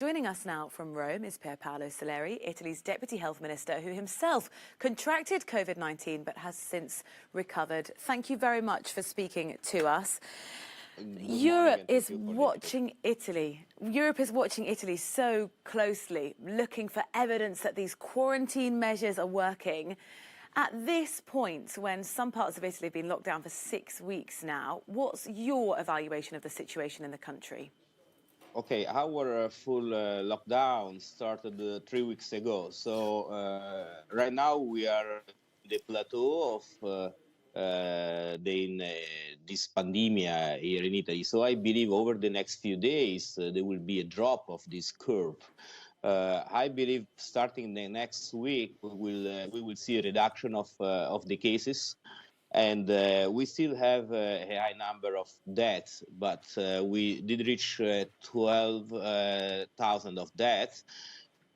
Joining us now from Rome is Pierpaolo Sileri, Italy's Deputy Health Minister, who himself contracted COVID-19 but has since recovered. Thank you very much for speaking to us. Europe is watching Italy. Europe is watching Italy so closely, looking for evidence that these quarantine measures are working. At this point, when some parts of Italy have been locked down for 6 weeks now, what's your evaluation of the situation in the country? Okay, our full lockdown started 3 weeks ago. So right now we are in the plateau of this pandemic here in Italy. So I believe over the next few days there will be a drop of this curve. I believe starting the next week we will see a reduction of the cases. And we still have a high number of deaths, but we did reach 12,000 of deaths.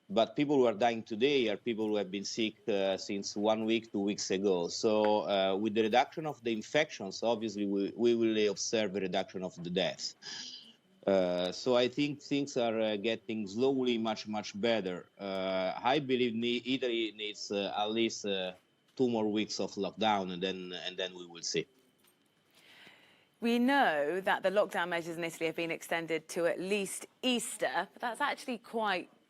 But people who are dying today are people who have been sick since 1 week, 2 weeks ago. So with the reduction of the infections, obviously we will observe a reduction of the deaths. So I think things are getting slowly much better. I believe Italy needs at least 2 more weeks of lockdown, and then we will see. We know that the lockdown measures in Italy have been extended to at least Easter, but that's actually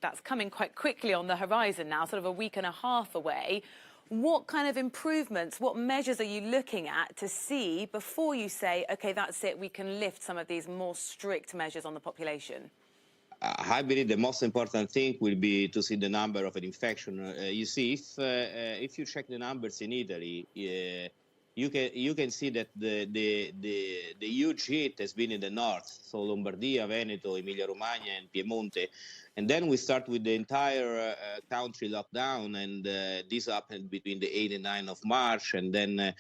that's coming quite quickly on the horizon now, sort of a week and a half away. What kind of improvements, what measures are you looking at to see before you say, okay, that's it, we can lift some of these more strict measures on the population? I believe the most important thing will be to see the number of an infection. You see, if you check the numbers in Italy, you can see that the huge hit has been in the north, so Lombardia, Veneto, Emilia-Romagna, and Piemonte. And then we start with the entire country lockdown, and this happened between the 8th and 9th of March, and then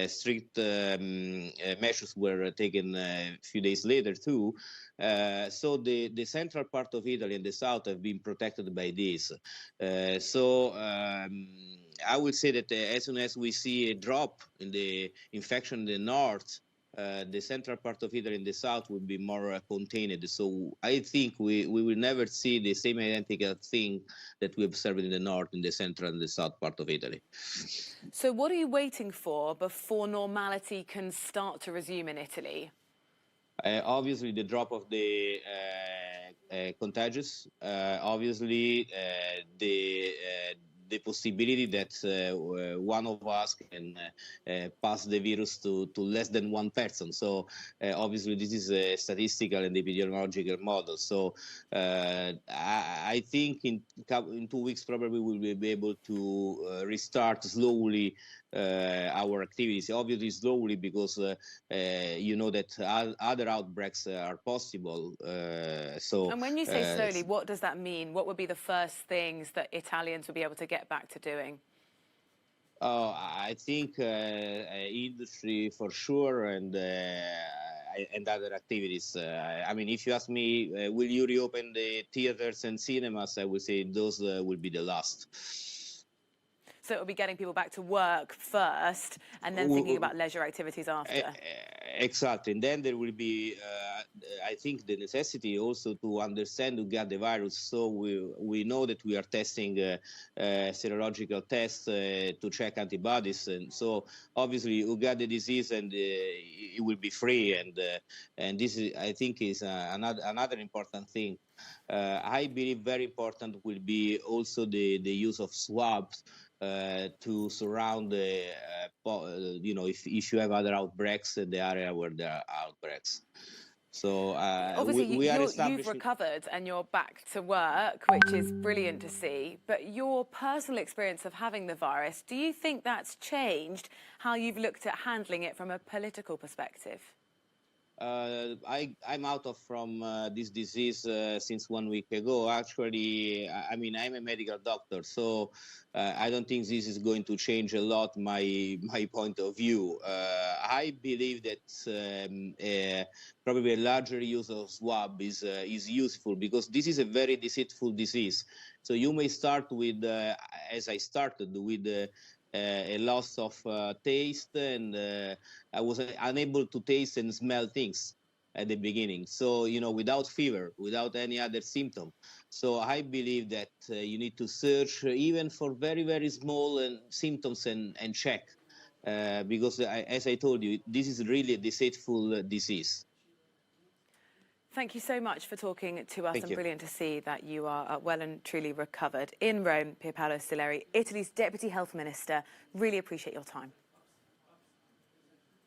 strict measures were taken a few days later too. So the central part of Italy and the south have been protected by this. I would say that as soon as we see a drop in the infection in the north, the central part of Italy and the south will be more contained. So I think we will never see the same identical thing that we observed in the north, in the central and the south part of Italy. So what are you waiting for before normality can start to resume in Italy? Obviously, the drop of the contagious. Obviously, the possibility that one of us can pass the virus to less than one person. So obviously this is a statistical and epidemiological model. So I think in 2 weeks probably we'll be able to restart slowly our activities. Obviously slowly because you know that other outbreaks are possible. And when you say slowly, what does that mean? What would be the first things that Italians would be able to get back to doing? I think industry for sure, and other activities. I mean, if you ask me, will you reopen the theaters and cinemas? I would say those will be the last. So it'll be getting people back to work first and then thinking about leisure activities after. Exactly. And then there will be, I think, the necessity also to understand who got the virus. So we know that we are testing serological tests to check antibodies. And so obviously who got the disease and it will be free. And this, is, I think, is another important thing. I believe very important will be also the use of swabs to surround the, if you have other outbreaks in the area where there are outbreaks. So obviously you've recovered and you're back to work, which is brilliant to see. But your personal experience of having the virus, do you think that's changed how you've looked at handling it from a political perspective? I'm out from this disease since 1 week ago. Actually, I mean, I'm a medical doctor, so I don't think this is going to change a lot my point of view. I believe that probably a larger use of swab is useful because this is a very deceitful disease. So you may start with, as I started, with a loss of taste, and I was unable to taste and smell things. at the beginning. So, without fever, without any other symptom. So I believe that you need to search even for very, very small symptoms and check. Because as I told you, this is really a deceitful disease. Thank you so much for talking to us, Thank and you. brilliant to see that you are well and truly recovered. In Rome, Pierpaolo Sileri, Italy's Deputy Health Minister. Really appreciate your time.